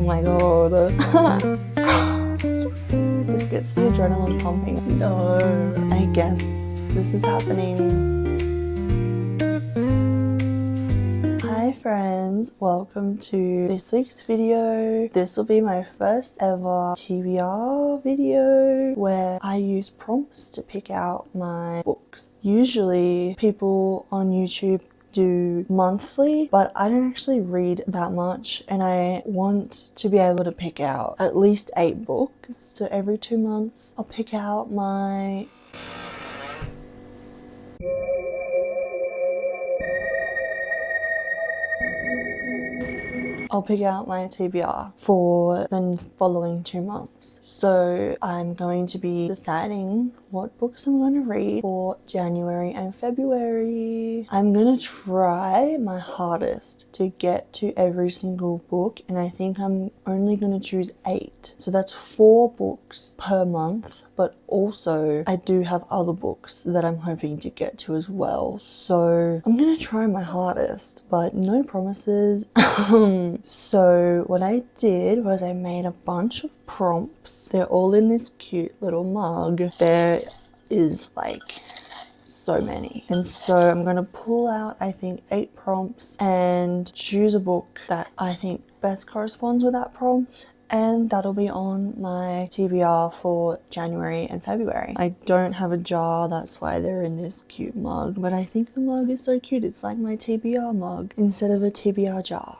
my god. This gets the adrenaline pumping. No, I guess this is happening. Hi friends, welcome to this week's video. This will be my first ever TBR video where I use prompts to pick out my books. Usually people on YouTube do monthly, but I don't actually read that much and I want to be able to pick out at least 8 books. So every 2 months I'll pick out my TBR for the following 2 months. So I'm going to be deciding what books I'm going to read for January and February. I'm going to try my hardest to get to every single book, and I think I'm only going to choose 8. So that's 4 books per month, but also I do have other books that I'm hoping to get to as well. So I'm going to try my hardest, but no promises. So what I did was I made a bunch of prompts. They're all in this cute little mug. There is like so many. And so I'm going to pull out, I think, 8 prompts and choose a book that I think best corresponds with that prompt. And that'll be on my TBR for January and February. I don't have a jar, that's why they're in this cute mug. But I think the mug is so cute. It's like my TBR mug instead of a TBR jar.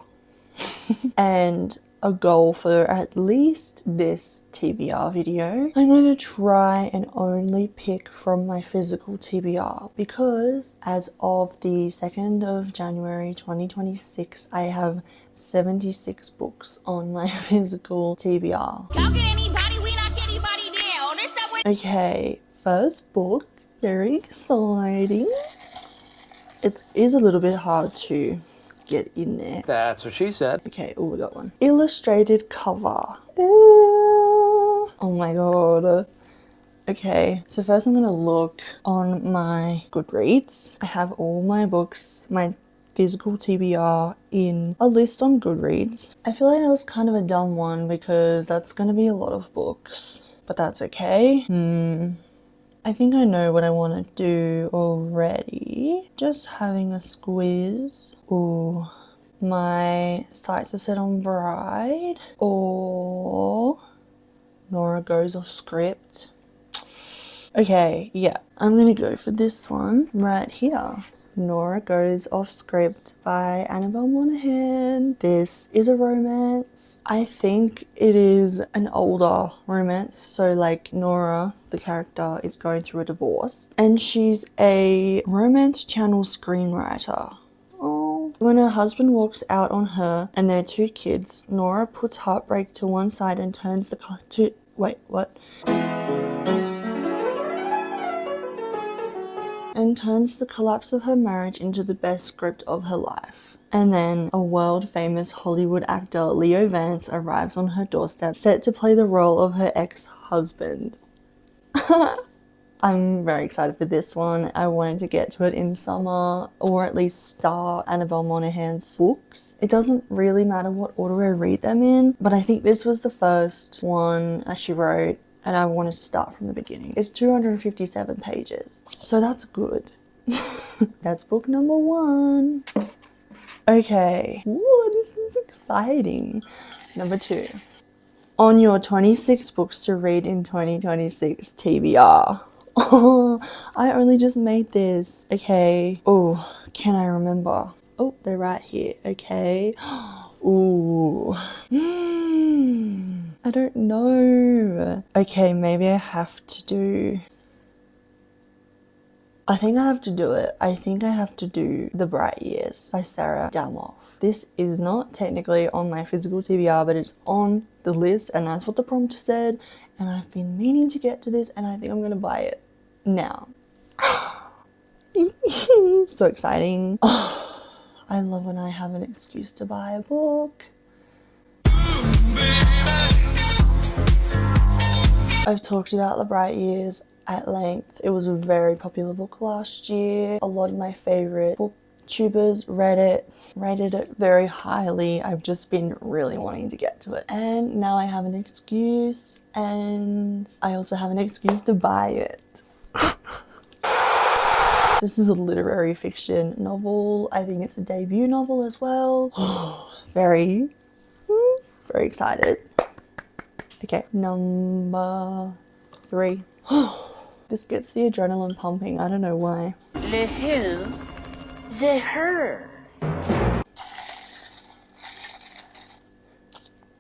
And a goal for at least this TBR video, I'm going to try and only pick from my physical TBR, because as of the 2nd of January 2026 I have 76 books on my physical TBR. How can anybody, we knock anybody down? Okay, first book, very exciting. It is a little bit hard to get in there. That's what she said. Okay, oh, we got one. Illustrated cover. Oh my god. Okay, so first I'm gonna look on my Goodreads. I have all my books, my physical TBR, in a list on Goodreads. I feel like that was kind of a dumb one because that's gonna be a lot of books, but that's okay. I think I know what I want to do already. Just having a squeeze. Ooh, my sights are set on Bride or Nora Goes Off Script. Okay, yeah, I'm gonna go for this one right here. Nora Goes Off Script by Annabelle Monaghan. This is a romance. I think it is an older romance. So like Nora, the character, is going through a divorce and she's a romance channel screenwriter. Oh. When her husband walks out on her and their 2 kids, Nora puts heartbreak to one side and turns the turns the collapse of her marriage into the best script of her life. And then a world-famous Hollywood actor, Leo Vance, arrives on her doorstep, set to play the role of her ex-husband. I'm very excited for this one. I wanted to get to it in summer, or at least start Annabelle Monaghan's books. It doesn't really matter what order I read them in, but I think this was the first one that she wrote, and I wanted to start from the beginning. It's 257 pages, so that's good. That's book number 1. Okay, ooh, this is exciting. Number 2. On your 26 books to read in 2026 TBR. Oh, I only just made this. Okay. Oh, can I remember? Oh, they're right here. Okay. Ooh. I don't know. Okay, maybe I have to do... I think I have to do it. I think I have to do The Bright Years by Sarah Damoff. This is not technically on my physical TBR, but it's on the list, and that's what the prompt said. And I've been meaning to get to this, and I think I'm gonna buy it now. So exciting. Oh, I love when I have an excuse to buy a book. I've talked about The Bright Years at length. It was a very popular book last year. A lot of my favorite book booktubers read it, rated it very highly. I've just been really wanting to get to it. And now I have an excuse, and I also have an excuse to buy it. This is a literary fiction novel. I think it's a debut novel as well. Very excited. Okay, number 3. This gets the adrenaline pumping. I don't know why. Le who? The her.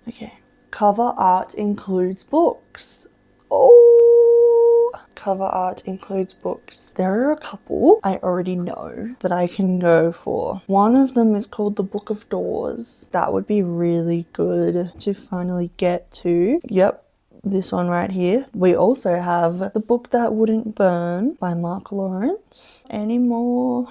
Okay. Cover art includes books. Oh, cover art includes books. There are a couple I already know that I can go for. One of them is called The Book of Doors. That would be really good to finally get to. Yep. This one right here. We also have The Book That Wouldn't Burn by Mark Lawrence. Any more?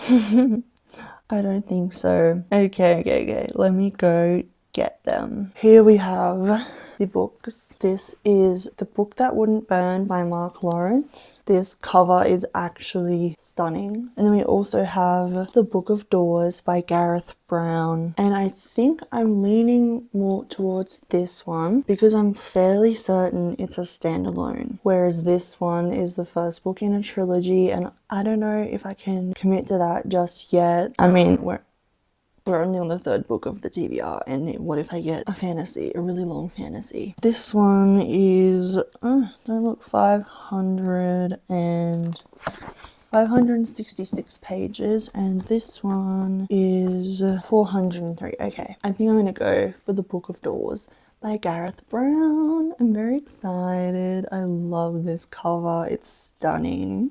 I don't think so. Okay. Let me go get them. Here we have the books. This is The Book That Wouldn't Burn by Mark Lawrence. This cover is actually stunning. And then we also have The Book of Doors by Gareth Brown. And I think I'm leaning more towards this one because I'm fairly certain it's a standalone. Whereas this one is the first book in a trilogy, and I don't know if I can commit to that just yet. I mean, we're only on the 3rd book of the TBR, and what if I get a fantasy, a really long fantasy? This one is, don't look, 566 pages, and this one is 403. Okay, I think I'm gonna go for The Book of Doors by Gareth Brown. I'm very excited. I love this cover. It's stunning.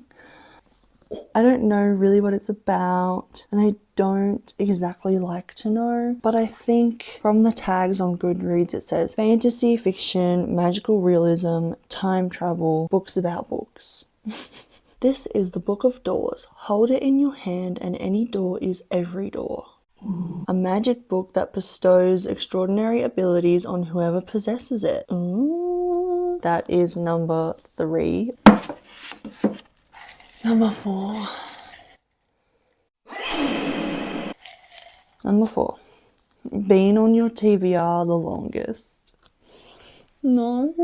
I don't know really what it's about, and I don't exactly like to know, but I think from the tags on Goodreads it says fantasy, fiction, magical realism, time travel, books about books. This is The Book of Doors. Hold it in your hand and any door is every door. A magic book that bestows extraordinary abilities on whoever possesses it. Ooh. That is number 3. Number 4. Number 4. Been on your TBR the longest. No.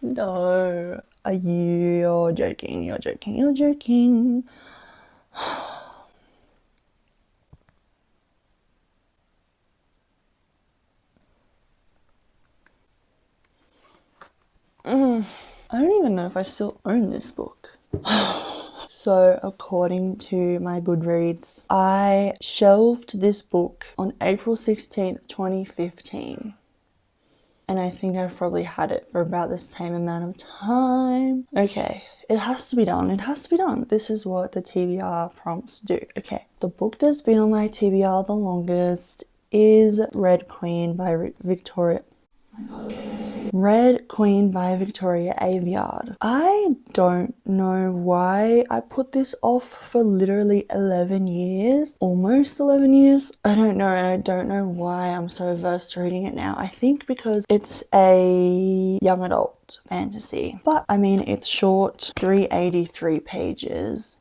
No. You're joking. I don't even know if I still own this book. So, according to my Goodreads, I shelved this book on April 16th, 2015. And I think I've probably had it for about the same amount of time. Okay, it has to be done. This is what the TBR prompts do. Okay, the book that's been on my TBR the longest is Red Queen by Victoria. Red Queen by Victoria Aveyard. I don't know why I put this off for literally 11 years, almost 11 years. I don't know, and I don't know why I'm so averse to reading it now. I think because it's a young adult fantasy, but I mean, it's short, 383 pages.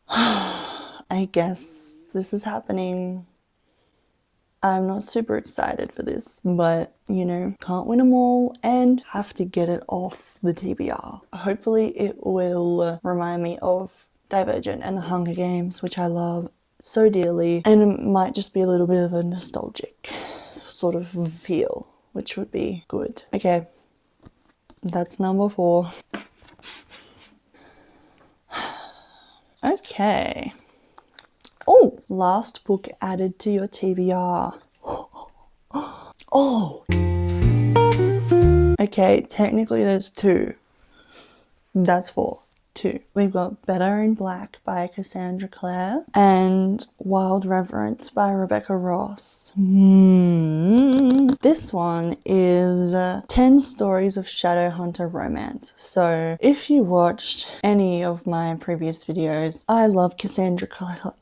I guess this is happening. I'm not super excited for this, but you know, can't win them all and have to get it off the TBR. Hopefully it will remind me of Divergent and the Hunger Games, which I love so dearly, and it might just be a little bit of a nostalgic sort of feel, which would be good. Okay, that's number 4. Okay. Oh, last book added to your TBR. Oh. Okay, technically there's 2. That's 4. 2. We've got Better in Black by Cassandra Clare and Wild Reverence by Rebecca Ross. This one is 10 Stories of Shadowhunter Romance. So if you watched any of my previous videos, I love Cassandra Clare.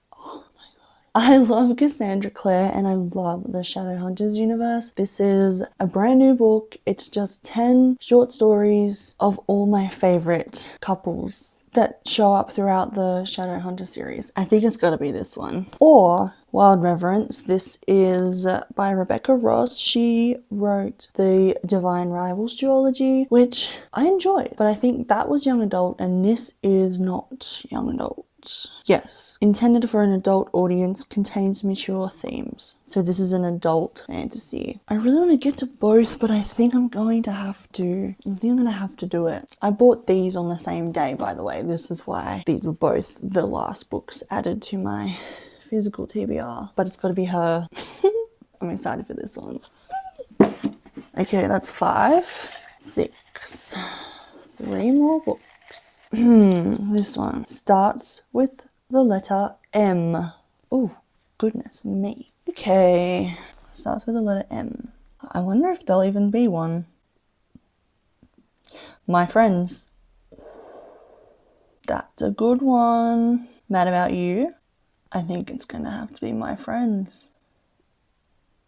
I love Cassandra Clare and I love the Shadowhunters universe. This is a brand new book. It's just 10 short stories of all my favorite couples that show up throughout the Shadowhunter series. I think it's got to be this one. Or Wild Reverence. This is by Rebecca Ross. She wrote the Divine Rivals duology, which I enjoyed, but I think that was young adult and this is not young adult. Yes, intended for an adult audience, contains mature themes. So this is an adult fantasy. I really want to get to both, but I think I'm going to have to. I think I'm going to have to do it. I bought these on the same day, by the way. This is why these were both the last books added to my physical TBR. But it's got to be her. I'm excited for this one. Okay, that's 5, 6, 3 more books. This one starts with the letter M. Oh, goodness me. Okay, starts with the letter M. I wonder if there'll even be one. My Friends. That's a good one. Mad About You. I think it's gonna have to be My Friends.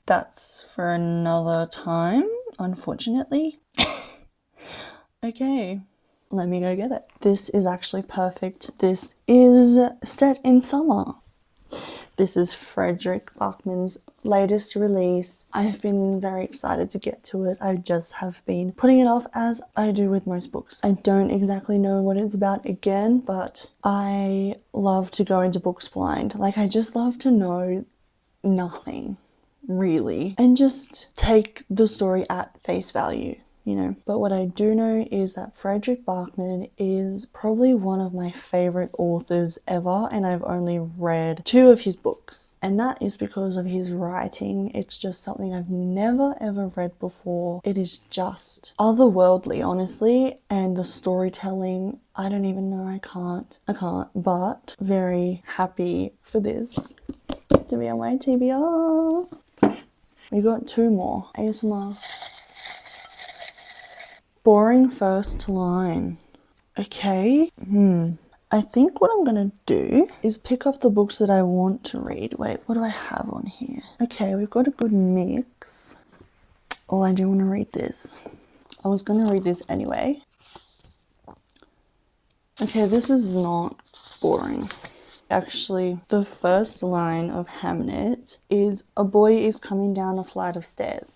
That's for another time, unfortunately. Okay. Let me go get it. This is actually perfect. This is set in summer. This is Fredrik Backman's latest release. I've been very excited to get to it. I just have been putting it off as I do with most books. I don't exactly know what it's about again, but I love to go into books blind. Like, I just love to know nothing, really, and just take the story at face value. You know, but what I do know is that Fredrik Backman is probably one of my favorite authors ever, and I've only read 2 of his books, and that is because of his writing. It's just something I've never ever read before. It is just otherworldly, honestly, and the storytelling, I don't even know. I can't, but very happy for this to be on my TBR. We got 2 more. ASMR. Boring first line. Okay. I think what I'm gonna do is pick up the books that I want to read. Wait, what do I have on here? Okay, we've got a good mix. Oh, I do want to read this. I was gonna read this anyway. Okay, this is not boring. Actually, the first line of Hamnet is, a boy is coming down a flight of stairs.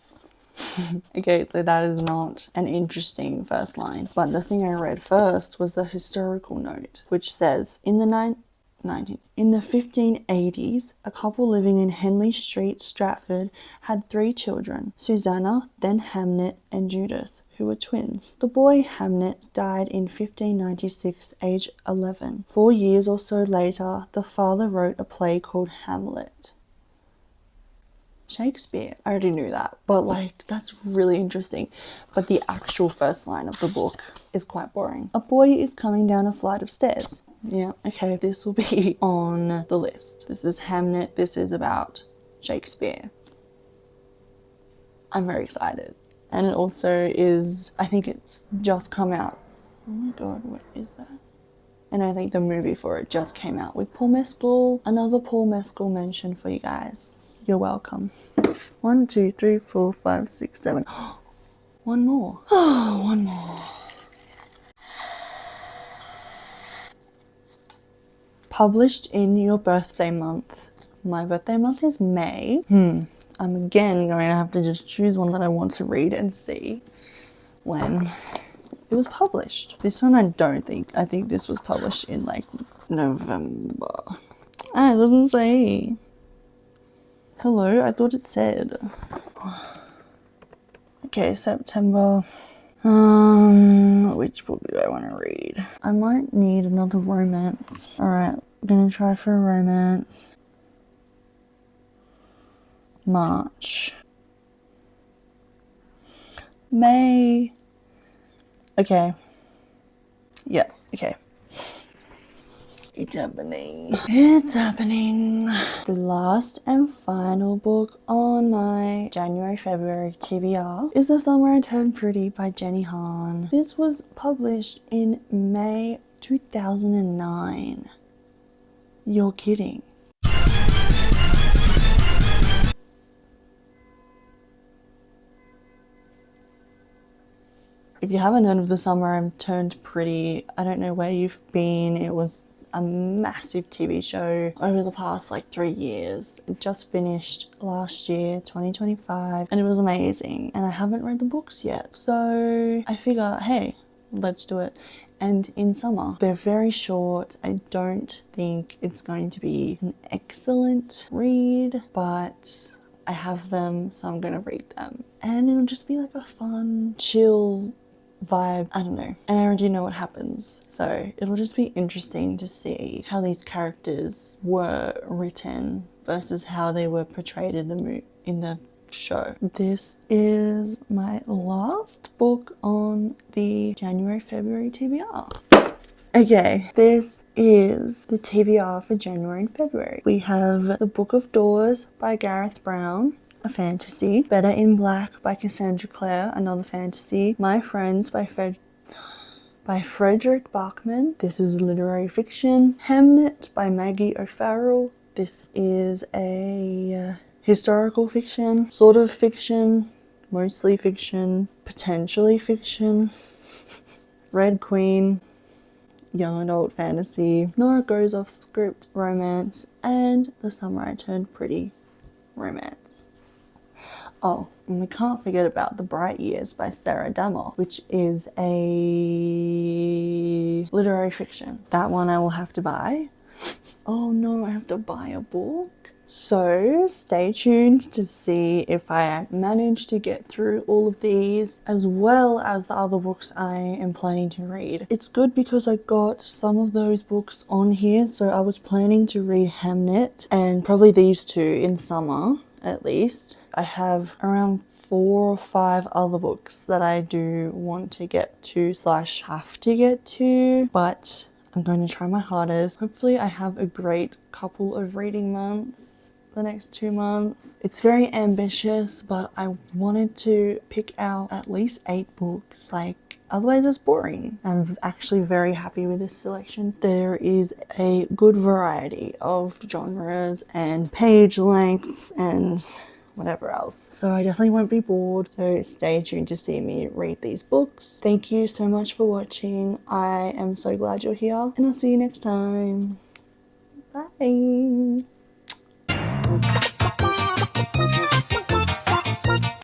Okay, so that is not an interesting first line. But the thing I read first was the historical note, which says, in the 1580s, a couple living in Henley Street, Stratford, had 3 children, Susanna, then Hamnet, and Judith, who were twins. The boy Hamnet died in 1596, age 11. 4 years or so later, the father wrote a play called Hamlet. Shakespeare. I already knew that, but like, that's really interesting. But the actual first line of the book is quite boring. A boy is coming down a flight of stairs. Yeah, okay, this will be on the list. This is Hamnet. This is about Shakespeare. I'm very excited. And it also is, I think it's just come out. Oh my god, what is that? And I think the movie for it just came out with Paul Mescal. Another Paul Mescal mention for you guys. You're welcome. 1, 2, 3, 4, 5, 6, 7. One more. Oh, one more. Published in your birthday month. My birthday month is May. I'm again going to have to just choose one that I want to read and see when it was published. This one I don't think. I think this was published in like November. Ah, it doesn't say. Hello, I thought it said. Okay, September. Which book do I want to read? I might need another romance. Alright, I'm gonna try for a romance. March. May. Okay. Yeah, okay. It's happening. It's happening. The last and final book on my January-February TBR is The Summer I Turned Pretty by Jenny Han. This was published in May 2009. You're kidding. If you haven't heard of The Summer I Turned Pretty, I don't know where you've been. It was a massive TV show over the past like 3 years. It just finished last year, 2025, and it was amazing. And I haven't read the books yet. So I figure, hey, let's do it. And in summer, they're very short. I don't think it's going to be an excellent read, but I have them, so I'm gonna read them. And it'll just be like a fun, chill vibe. I don't know. And I already know what happens. So it'll just be interesting to see how these characters were written versus how they were portrayed in the show. This is my last book on the January-February TBR. Okay, this is the TBR for January and February. We have The Book of Doors by Gareth Brown, a fantasy. Better in Black by Cassandra Clare, another fantasy. My Friends by Frederick Bachman. This is literary fiction. Hamnet by Maggie O'Farrell. This is a historical fiction, sort of fiction, mostly fiction, potentially fiction. Red Queen, young adult fantasy. Nora Goes Off Script romance, and The Summer I Turned Pretty romance. Oh, and we can't forget about The Bright Years by Sarah Damoff, which is a literary fiction. That one I will have to buy. Oh no, I have to buy a book. So stay tuned to see if I manage to get through all of these, as well as the other books I am planning to read. It's good because I got some of those books on here, so I was planning to read Hamnet and probably these two in summer at least. I have around 4 or 5 other books that I do want to get to / have to get to, but I'm going to try my hardest. Hopefully I have a great couple of reading months the next 2 months. It's very ambitious, but I wanted to pick out at least 8 books. Like, otherwise it's boring. I'm actually very happy with this selection. There is a good variety of genres and page lengths and whatever else. So I definitely won't be bored. So stay tuned to see me read these books. Thank you so much for watching. I am so glad you're here, and I'll see you next time. Bye.